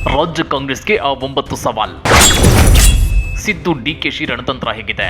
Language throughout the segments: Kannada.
ರಾಜ್ಯ ಕಾಂಗ್ರೆಸ್ಗೆ ಆ 9 ಸವಾಲ್. ಸಿದ್ದು ಡಿಕೆಶಿ ರಣತಂತ್ರ ಹೇಗಿದೆ?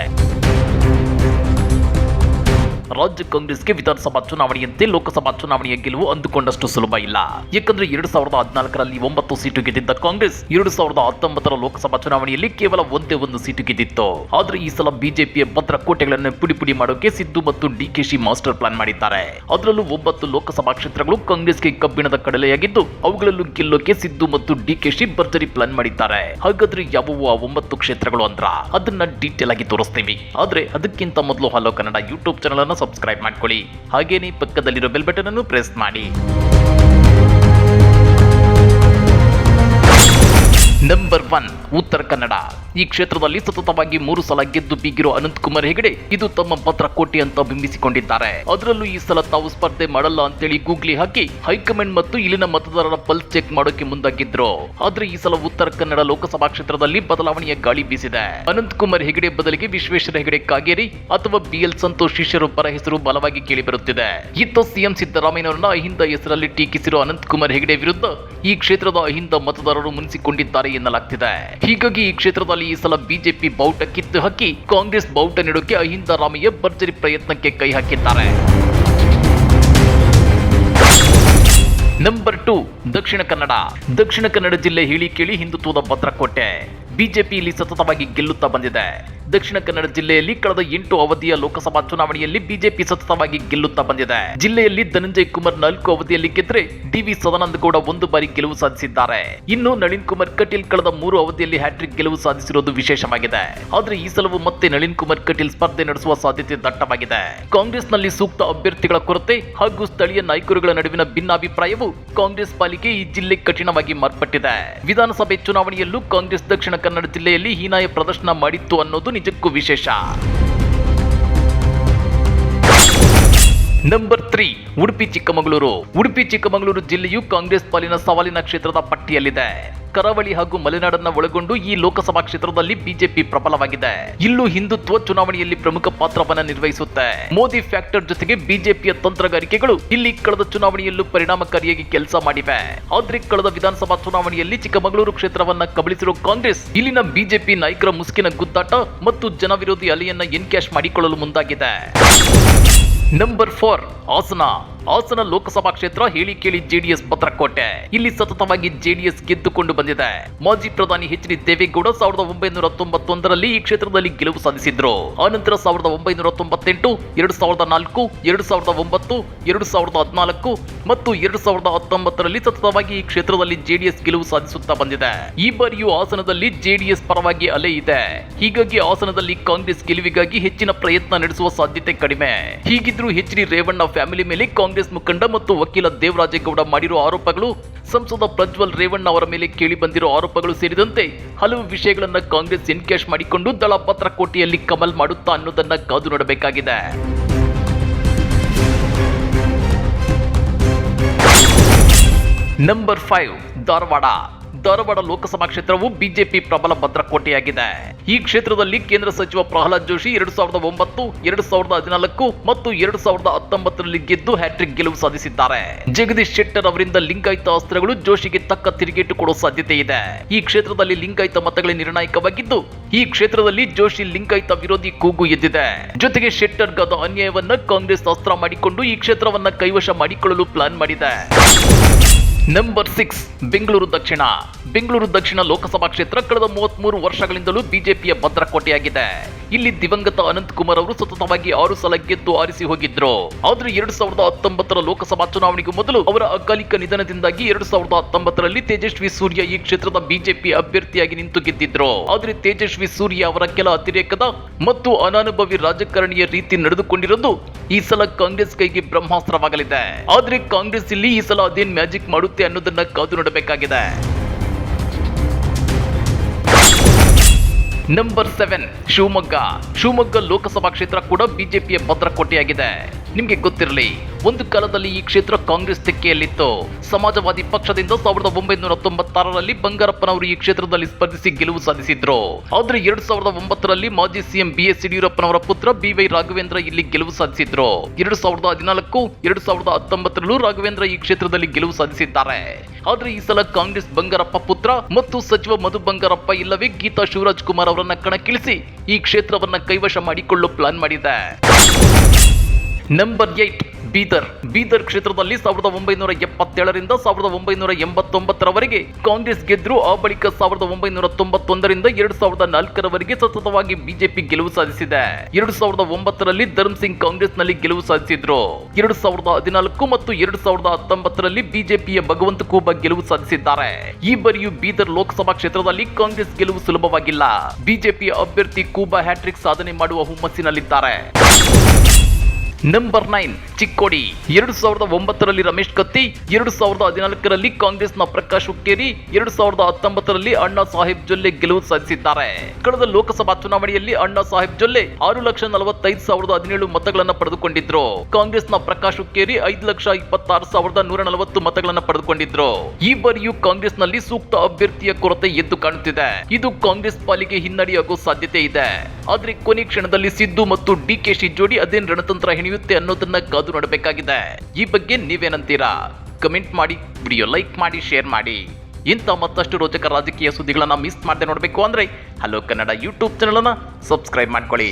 ರಾಜ್ಯ ಕಾಂಗ್ರೆಸ್ಗೆ ವಿಧಾನಸಭಾ ಚುನಾವಣೆಯಂತೆ ಲೋಕಸಭಾ ಚುನಾವಣೆಯ ಗೆಲುವು ಅಂದುಕೊಂಡಷ್ಟು ಸುಲಭ ಇಲ್ಲ. ಯಾಕಂದ್ರೆ 2014ರಲ್ಲಿ 9 ಸೀಟು ಗೆದ್ದಿದ್ದ ಕಾಂಗ್ರೆಸ್ 2019ರ ಲೋಕಸಭಾ ಚುನಾವಣೆಯಲ್ಲಿ ಕೇವಲ ಒಂದೇ ಒಂದು ಸೀಟು ಗೆದ್ದಿತ್ತು. ಆದ್ರೆ ಈ ಸಲ ಬಿಜೆಪಿಯ ಭದ್ರಕೋಟೆಗಳನ್ನು ಪುಡಿ ಮಾಡೋಕೆ ಸಿದ್ದು ಮತ್ತು ಡಿಕೆಶಿ ಮಾಸ್ಟರ್ ಪ್ಲಾನ್ ಮಾಡಿದ್ದಾರೆ. ಅದರಲ್ಲೂ 9 ಲೋಕಸಭಾ ಕ್ಷೇತ್ರಗಳು ಕಾಂಗ್ರೆಸ್ಗೆ ಕಬ್ಬಿಣದ ಕಡಲೆಯಾಗಿದ್ದು ಅವುಗಳಲ್ಲೂ ಗೆಲ್ಲೋಕೆ ಸಿದ್ದು ಮತ್ತು ಡಿಕೆಶಿ ಭರ್ಜರಿ ಪ್ಲಾನ್ ಮಾಡಿದ್ದಾರೆ. ಹಾಗಾದ್ರೆ ಯಾವುವು ಆ 9 ಕ್ಷೇತ್ರಗಳು ಅಂದ್ರ ಅದನ್ನ ಡೀಟೇಲ್ ಆಗಿ ತೋರಿಸ್ತೀವಿ. ಆದ್ರೆ ಅದಕ್ಕಿಂತ ಮೊದಲು ಹಲೋ ಕನ್ನಡ ಯೂಟ್ಯೂಬ್ ಚಾನಲ್ ಅನ್ನು ಸಬ್ಸ್ಕ್ರೈಬ್ ಮಾಡ್ಕೊಳ್ಳಿ. ಹಾಗೇನೇ ಪಕ್ಕದಲ್ಲಿರೋ ಬೆಲ್ ಬಟನ್ ಅನ್ನು ಪ್ರೆಸ್ ಮಾಡಿ. ನಂಬರ್ 1 ಉತ್ತರ ಕನ್ನಡ. ಈ ಕ್ಷೇತ್ರದಲ್ಲಿ ಸತತವಾಗಿ 3 ಸಲ ಗೆದ್ದು ಬೀಗಿರೋ ಅನಂತಕುಮಾರ್ ಹೆಗಡೆ ಇದು ತಮ್ಮ ಭದ್ರಕೋಟೆ ಅಂತ ಬಿಂಬಿಸಿಕೊಂಡಿದ್ದಾರೆ. ಅದರಲ್ಲೂ ಈ ಸಲ ತಾವು ಸ್ಪರ್ಧೆ ಮಾಡಲ್ಲ ಅಂತೇಳಿ ಗೂಗ್ಲಿ ಹಾಕಿ ಹೈಕಮಾಂಡ್ ಮತ್ತು ಇಲ್ಲಿನ ಮತದಾರರ ಪಲ್ಸ್ ಚೆಕ್ ಮಾಡೋಕೆ ಮುಂದಾಗಿದ್ರು. ಆದ್ರೆ ಈ ಸಲ ಉತ್ತರ ಕನ್ನಡ ಲೋಕಸಭಾ ಕ್ಷೇತ್ರದಲ್ಲಿ ಬದಲಾವಣೆಯ ಗಾಳಿ ಬೀಸಿದೆ. ಅನಂತಕುಮಾರ್ ಹೆಗಡೆ ಬದಲಿಗೆ ವಿಶ್ವೇಶ್ವರ ಹೆಗಡೆ ಕಾಗೇರಿ ಅಥವಾ BL ಸಂತೋಷ್ ಶಿಷ್ಯರೊಬ್ಬರ ಹೆಸರು ಬಲವಾಗಿ ಕೇಳಿ ಬರುತ್ತಿದೆ. ಇತ್ತ ಸಿಎಂ ಸಿದ್ದರಾಮಯ್ಯನವರನ್ನ ಅಹಿಂದ ಹೆಸರಲ್ಲಿ ಟೀಕಿಸಿರುವ ಅನಂತಕುಮಾರ್ ಹೆಗಡೆ ವಿರುದ್ಧ ಈ ಕ್ಷೇತ್ರದ ಅಹಿಂದ ಮತದಾರರು ಮುನಿಸಿಕೊಂಡಿದ್ದಾರೆ ಎನ್ನಲಾಗ್ತಿದೆ. ಹೀಗಾಗಿ ಈ ಕ್ಷೇತ್ರದಲ್ಲಿ ಈ ಸಲ ಬಿಜೆಪಿ ಬಾವುಟ ಕಿತ್ತು ಹಾಕಿ ಕಾಂಗ್ರೆಸ್ ಬಾವುಟ ನೀಡೋಕೆ ಅಹಿಂದ ರಾಮಯ್ಯ ಭರ್ಜರಿ ಪ್ರಯತ್ನಕ್ಕೆ ಕೈ ಹಾಕಿದ್ದಾರೆ. ನಂಬರ್ 2 ದಕ್ಷಿಣ ಕನ್ನಡ. ದಕ್ಷಿಣ ಕನ್ನಡ ಜಿಲ್ಲೆ ಹೇಳಿ ಕೇಳಿ ಹಿಂದುತ್ವದ ಭದ್ರಕೋಟೆ. ಬಿಜೆಪಿ ಇಲ್ಲಿ ಸತತವಾಗಿ ಗೆಲ್ಲುತ್ತಾ ಬಂದಿದೆ. ದಕ್ಷಿಣ ಕನ್ನಡ ಜಿಲ್ಲೆಯಲ್ಲಿ ಕಳೆದ 8 ಅವಧಿಯ ಲೋಕಸಭಾ ಚುನಾವಣೆಯಲ್ಲಿ ಬಿಜೆಪಿ ಸತತವಾಗಿ ಗೆಲ್ಲುತ್ತಾ ಬಂದಿದೆ. ಜಿಲ್ಲೆಯಲ್ಲಿ ಧನಂಜಯ ಕುಮಾರ್ 4 ಅವಧಿಯಲ್ಲಿ ಗೆದ್ರೆ DV ಸದಾನಂದ ಗೌಡ 1 ಬಾರಿ ಗೆಲುವು ಸಾಧಿಸಿದ್ದಾರೆ. ಇನ್ನು ನಳಿನ್ ಕುಮಾರ್ ಕಟೀಲ್ ಕಳೆದ 3 ಅವಧಿಯಲ್ಲಿ ಹ್ಯಾಟ್ರಿಕ್ ಗೆಲುವು ಸಾಧಿಸಿರುವುದು ವಿಶೇಷವಾಗಿದೆ. ಆದ್ರೆ ಈ ಸಲವೂ ಮತ್ತೆ ನಳಿನ್ ಕುಮಾರ್ ಕಟೀಲ್ ಸ್ಪರ್ಧೆ ನಡೆಸುವ ಸಾಧ್ಯತೆ ದಟ್ಟವಾಗಿದೆ. ಕಾಂಗ್ರೆಸ್ನಲ್ಲಿ ಸೂಕ್ತ ಅಭ್ಯರ್ಥಿಗಳ ಕೊರತೆ ಹಾಗೂ ಸ್ಥಳೀಯ ನಾಯಕರುಗಳ ನಡುವಿನ ಭಿನ್ನಾಭಿಪ್ರಾಯವು ಕಾಂಗ್ರೆಸ್ ಪಾಲಿಗೆ ಈ ಜಿಲ್ಲೆ ಕಠಿಣವಾಗಿ ಮಾರ್ಪಟ್ಟಿದೆ. ವಿಧಾನಸಭೆ ಚುನಾವಣೆಯಲ್ಲೂ ಕಾಂಗ್ರೆಸ್ ದಕ್ಷಿಣ ಕನ್ನಡ ಜಿಲ್ಲೆಯಲ್ಲಿ ಹೀನಾಯ ಪ್ರದರ್ಶನ ಮಾಡಿತ್ತು ಅನ್ನೋದು ನಿಜಕ್ಕೂ ವಿಶೇಷ. ನಂಬರ್ 3 ಉಡುಪಿ ಚಿಕ್ಕಮಗಳೂರು. ಉಡುಪಿ ಚಿಕ್ಕಮಗಳೂರು ಜಿಲ್ಲೆಯು ಕಾಂಗ್ರೆಸ್ ಪಾಲಿನ ಸವಾಲಿನ ಕ್ಷೇತ್ರದ ಪಟ್ಟಿಯಲ್ಲಿದೆ. ಕರಾವಳಿ ಹಾಗೂ ಮಲೆನಾಡನ್ನ ಒಳಗೊಂಡು ಈ ಲೋಕಸಭಾ ಕ್ಷೇತ್ರದಲ್ಲಿ ಬಿಜೆಪಿ ಪ್ರಬಲವಾಗಿದೆ. ಇಲ್ಲೂ ಹಿಂದುತ್ವ ಚುನಾವಣೆಯಲ್ಲಿ ಪ್ರಮುಖ ಪಾತ್ರವನ್ನ ನಿರ್ವಹಿಸುತ್ತೆ. ಮೋದಿ ಫ್ಯಾಕ್ಟರ್ ಜೊತೆಗೆ ಬಿಜೆಪಿಯ ತಂತ್ರಗಾರಿಕೆಗಳು ಇಲ್ಲಿ ಕಳೆದ ಚುನಾವಣೆಯಲ್ಲೂ ಪರಿಣಾಮಕಾರಿಯಾಗಿ ಕೆಲಸ ಮಾಡಿವೆ. ಆದ್ರೆ ಕಳೆದ ವಿಧಾನಸಭಾ ಚುನಾವಣೆಯಲ್ಲಿ ಚಿಕ್ಕಮಗಳೂರು ಕ್ಷೇತ್ರವನ್ನ ಕಬಳಿಸಿರೋ ಕಾಂಗ್ರೆಸ್ ಇಲ್ಲಿನ ಬಿಜೆಪಿ ನಾಯಕರ ಮುಸುಕಿನ ಗುದ್ದಾಟ ಮತ್ತು ಜನವಿರೋಧಿ ಅಲೆಯನ್ನ ಎನ್ಕ್ಯಾಶ್ ಮಾಡಿಕೊಳ್ಳಲು ಮುಂದಾಗಿದೆ. ನಂಬರ್ 4 ಹಾಸನ. ಹಾಸನ ಲೋಕಸಭಾ ಕ್ಷೇತ್ರ ಹೇಳಿ ಕೇಳಿ ಜೆಡಿಎಸ್ ಭದ್ರಕೋಟೆ. ಇಲ್ಲಿ ಸತತವಾಗಿ ಜೆಡಿಎಸ್ ಗೆದ್ದುಕೊಂಡು ಬಂದಿದೆ. ಮಾಜಿ ಪ್ರಧಾನಿ HD ದೇವೇಗೌಡ 1991ರಲ್ಲಿ ಈ ಕ್ಷೇತ್ರದಲ್ಲಿ ಗೆಲುವು ಸಾಧಿಸಿದ್ರು. ಆನಂತರ 1998, 2004, 2009, 2014 ಮತ್ತು 2019ರಲ್ಲಿ ಸತತವಾಗಿ ಈ ಕ್ಷೇತ್ರದಲ್ಲಿ ಜೆಡಿಎಸ್ ಗೆಲುವು ಸಾಧಿಸುತ್ತಾ ಬಂದಿದೆ. ಈ ಬಾರಿಯೂ ಹಾಸನದಲ್ಲಿ ಜೆಡಿಎಸ್ ಪರವಾಗಿ ಅಲೆ ಇದೆ. ಹೀಗಾಗಿ ಹಾಸನದಲ್ಲಿ ಕಾಂಗ್ರೆಸ್ ಗೆಲುವಿಗಾಗಿ ಹೆಚ್ಚಿನ ಪ್ರಯತ್ನ ನಡೆಸುವ ಸಾಧ್ಯತೆ ಕಡಿಮೆ. ಹೀಗಿದ್ರೂ HD ರೇವಣ್ಣ ಫ್ಯಾಮಿಲಿ ಮೇಲೆ ಕಾಂಗ್ರೆಸ್ ಮುಖಂಡ ಮತ್ತು ವಕೀಲ ದೇವರಾಜೇಗೌಡ ಮಾಡಿರುವ ಆರೋಪಗಳು, ಸಂಸದ ಪ್ರಜ್ವಲ್ ರೇವಣ್ಣ ಅವರ ಮೇಲೆ ಕೇಳಿ ಬಂದಿರೋ ಆರೋಪಗಳು ಸೇರಿದಂತೆ ಹಲವು ವಿಷಯಗಳನ್ನ ಕಾಂಗ್ರೆಸ್ ಎನ್ಕ್ಯಾಶ್ ಮಾಡಿಕೊಂಡು ದಳ ಭದ್ರಕೋಟೆಯಲ್ಲಿ ಕಮಲ್ ಮಾಡುತ್ತಾ ಅನ್ನೋದನ್ನ ಕಾದು ನೋಡಬೇಕಾಗಿದೆ. ನಂಬರ್ 5 ಧಾರವಾಡ. ಧಾರವಾಡ ಲೋಕಸಭಾ ಕ್ಷೇತ್ರವು ಬಿಜೆಪಿ ಪ್ರಬಲ ಭದ್ರಕೋಟೆಯಾಗಿದೆ. ಈ ಕ್ಷೇತ್ರದಲ್ಲಿ ಕೇಂದ್ರ ಸಚಿವ ಪ್ರಹ್ಲಾದ್ ಜೋಶಿ 2009, 2014 ಮತ್ತು 2019ರಲ್ಲಿ ಗೆದ್ದು ಹ್ಯಾಟ್ರಿಕ್ ಗೆಲುವು ಸಾಧಿಸಿದ್ದಾರೆ. ಜಗದೀಶ್ ಶೆಟ್ಟರ್ ಅವರಿಂದ ಲಿಂಗಾಯತ ಅಸ್ತ್ರಗಳು ಜೋಶಿಗೆ ತಕ್ಕ ತಿರುಗೇಟು ಕೊಡೋ ಸಾಧ್ಯತೆ ಇದೆ. ಈ ಕ್ಷೇತ್ರದಲ್ಲಿ ಲಿಂಗಾಯತ ಮತಗಳೇ ನಿರ್ಣಾಯಕವಾಗಿದ್ದು ಈ ಕ್ಷೇತ್ರದಲ್ಲಿ ಜೋಶಿ ಲಿಂಗಾಯತ ವಿರೋಧಿ ಕೂಗು ಎದ್ದಿದೆ. ಜೊತೆಗೆ ಶೆಟ್ಟರ್ಗಾದ ಅನ್ಯಾಯವನ್ನ ಕಾಂಗ್ರೆಸ್ ಅಸ್ತ್ರ ಮಾಡಿಕೊಂಡು ಈ ಕ್ಷೇತ್ರವನ್ನ ಕೈವಶ ಮಾಡಿಕೊಳ್ಳಲು ಪ್ಲಾನ್ ಮಾಡಿದೆ. ನಂಬರ್ 6 ಬೆಂಗಳೂರು ದಕ್ಷಿಣ. ಬೆಂಗಳೂರು ದಕ್ಷಿಣ ಲೋಕಸಭಾ ಕ್ಷೇತ್ರ ಕಳೆದ 33 ವರ್ಷಗಳಿಂದಲೂ ಬಿಜೆಪಿಯ ಭದ್ರಕೋಟೆಯಾಗಿದೆ. ಇಲ್ಲಿ ದಿವಂಗತ ಅನಂತಕುಮಾರ್ ಅವರು ಸತತವಾಗಿ 6 ಸಲ ಗೆದ್ದು ಆರಿಸಿ ಹೋಗಿದ್ರು. ಆದ್ರೆ 2019ರ ಲೋಕಸಭಾ ಚುನಾವಣೆಗೂ ಮೊದಲು ಅವರ ಅಕಾಲಿಕ ನಿಧನದಿಂದಾಗಿ 2019ರಲ್ಲಿ ತೇಜಸ್ವಿ ಸೂರ್ಯ ಈ ಕ್ಷೇತ್ರದ ಬಿಜೆಪಿ ಅಭ್ಯರ್ಥಿಯಾಗಿ ನಿಂತು ಗೆದ್ದಿದ್ರು. ಆದ್ರೆ ತೇಜಸ್ವಿ ಸೂರ್ಯ ಅವರ ಕೆಲ ಅತಿರೇಕದ ಮತ್ತು ಅನಾನುಭವಿ ರಾಜಕಾರಣಿಯ ರೀತಿ ನಡೆದುಕೊಂಡಿರೋದು ಈ ಸಲ ಕಾಂಗ್ರೆಸ್ ಕೈಗೆ ಬ್ರಹ್ಮಾಸ್ತ್ರವಾಗಲಿದೆ. ಆದ್ರೆ ಕಾಂಗ್ರೆಸ್ ಇಲ್ಲಿ ಈ ಸಲ ಅದೇನ್ ಮ್ಯಾಜಿಕ್ ಮಾಡುತ್ತೆ ಅನ್ನೋದನ್ನ ಕಾದು ನೋಡಬೇಕಾಗಿದೆ. ನಂಬರ್ 7 ಶಿವಮೊಗ್ಗ. ಶಿವಮೊಗ್ಗ ಲೋಕಸಭಾ ಕ್ಷೇತ್ರ ಕೂಡ ಬಿಜೆಪಿಯ ಭದ್ರಕೋಟೆಯಾಗಿದೆ. ನಿಮ್ಗೆ ಗೊತ್ತಿರಲಿ, ಒಂದು ಕಾಲದಲ್ಲಿ ಈ ಕ್ಷೇತ್ರ ಕಾಂಗ್ರೆಸ್ ತೆಕ್ಕೆಯಲ್ಲಿತ್ತು. ಸಮಾಜವಾದಿ ಪಕ್ಷದಿಂದ 1996ರಲ್ಲಿ ಬಂಗಾರಪ್ಪನವರು ಈ ಕ್ಷೇತ್ರದಲ್ಲಿ ಸ್ಪರ್ಧಿಸಿ ಗೆಲುವು ಸಾಧಿಸಿದ್ರು. ಆದ್ರೆ 2009ರಲ್ಲಿ ಮಾಜಿ ಸಿಎಂ BS ಯಡಿಯೂರಪ್ಪನವರ ಪುತ್ರ BY ರಾಘವೇಂದ್ರ ಇಲ್ಲಿ ಗೆಲುವು ಸಾಧಿಸಿದ್ರು. 2014, 2019ರಲ್ಲೂ ರಾಘವೇಂದ್ರ ಈ ಕ್ಷೇತ್ರದಲ್ಲಿ ಗೆಲುವು ಸಾಧಿಸಿದ್ದಾರೆ. ಆದ್ರೆ ಈ ಸಲ ಕಾಂಗ್ರೆಸ್ ಬಂಗಾರಪ್ಪ ಪುತ್ರ ಮತ್ತು ಸಚಿವ ಮಧು ಬಂಗಾರಪ್ಪ ಇಲ್ಲವೇ ಗೀತಾ ಶಿವರಾಜ್ ಕುಮಾರ್ ಅವರನ್ನ ಕಣಕ್ಕಿಳಿಸಿ ಈ ಕ್ಷೇತ್ರವನ್ನ ಕೈವಶ ಮಾಡಿಕೊಳ್ಳಲು ಪ್ಲಾನ್ ಮಾಡಿದೆ. ನಂಬರ್ 8 ಬೀದರ್ ಕ್ಷೇತ್ರದಲ್ಲಿ 1977ರಿಂದ 1989ರವರೆಗೆ ಕಾಂಗ್ರೆಸ್ ಗೆದ್ರು. ಆ ಬಳಿಕ 1991ರಿಂದ 2004ರವರೆಗೆ ಸತತವಾಗಿ ಬಿಜೆಪಿ ಗೆಲುವು ಸಾಧಿಸಿದೆ. 2009ರಲ್ಲಿ ಧರ್ಮ್ ಸಿಂಗ್ ಕಾಂಗ್ರೆಸ್ನಲ್ಲಿ ಗೆಲುವು ಸಾಧಿಸಿದ್ರು. 2014 ಮತ್ತು 2019ರಲ್ಲಿ ಬಿಜೆಪಿಯ ಭಗವಂತ ಖೂಬಾ ಗೆಲುವು ಸಾಧಿಸಿದ್ದಾರೆ. ಈ ಬಾರಿಯೂ ಬೀದರ್ ಲೋಕಸಭಾ ಕ್ಷೇತ್ರದಲ್ಲಿ ಕಾಂಗ್ರೆಸ್ ಗೆಲುವು ಸುಲಭವಾಗಿಲ್ಲ. ಬಿಜೆಪಿಯ ಅಭ್ಯರ್ಥಿ ಖೂಬಾ ಹ್ಯಾಟ್ರಿಕ್ ಸಾಧನೆ ಮಾಡುವ ಹುಮ್ಮಸ್ಸಿನಲ್ಲಿದ್ದಾರೆ. ನಂಬರ್ 9 ಚಿಕ್ಕೋಡಿ. 2009ರಲ್ಲಿ ರಮೇಶ್ ಕತ್ತಿ, 2014ರಲ್ಲಿ ಕಾಂಗ್ರೆಸ್ನ ಪ್ರಕಾಶ್ ಹುಕ್ಕೇರಿ, 2019ರಲ್ಲಿ ಅಣ್ಣಾ ಸಾಹೇಬ್ ಜೊಲ್ಲೆ ಗೆಲುವು ಸಾಧಿಸಿದ್ದಾರೆ. ಕಳೆದ ಲೋಕಸಭಾ ಚುನಾವಣೆಯಲ್ಲಿ ಅಣ್ಣಾ ಸಾಹೇಬ್ ಜೊಲ್ಲೆ 6,45,017 ಮತಗಳನ್ನು ಪಡೆದುಕೊಂಡಿದ್ರು. ಕಾಂಗ್ರೆಸ್ನ ಪ್ರಕಾಶ್ ಹುಕ್ಕೇರಿ 5,26,140 ಮತಗಳನ್ನು ಪಡೆದುಕೊಂಡಿದ್ರು. ಈ ಬಾರಿಯೂ ಕಾಂಗ್ರೆಸ್ನಲ್ಲಿ ಸೂಕ್ತ ಅಭ್ಯರ್ಥಿಯ ಕೊರತೆ ಎದ್ದು ಕಾಣುತ್ತಿದೆ. ಇದು ಕಾಂಗ್ರೆಸ್ ಪಾಲಿಗೆ ಹಿನ್ನಡೆಯಾಗುವ ಸಾಧ್ಯತೆ ಇದೆ. ಆದ್ರೆ ಕೊನೆ ಕ್ಷಣದಲ್ಲಿ ಸಿದ್ದು ಮತ್ತು DKಶಿ ಜೋಡಿ ಅದೇನ್ ರಣತಂತ್ರ ಹೆಣೆಯುತ್ತೆ ಅನ್ನೋದನ್ನ ಕಾದು ನೋಡಬೇಕಾಗಿದೆ. ಈ ಬಗ್ಗೆ ನೀವೇನಂತೀರಾ? ಕಮೆಂಟ್ ಮಾಡಿ, ವಿಡಿಯೋ ಲೈಕ್ ಮಾಡಿ, ಶೇರ್ ಮಾಡಿ. ಇಂಥ ಮತ್ತಷ್ಟು ರೋಚಕ ರಾಜಕೀಯ ಸುದ್ದಿಗಳನ್ನ ಮಿಸ್ ಮಾಡದೆ ನೋಡಬೇಕು ಅಂದ್ರೆ ಹಲೋ ಕನ್ನಡ ಯೂಟ್ಯೂಬ್ ಚಾನಲ್ ಅನ್ನ ಸಬ್ಸ್ಕ್ರೈಬ್ ಮಾಡ್ಕೊಳ್ಳಿ.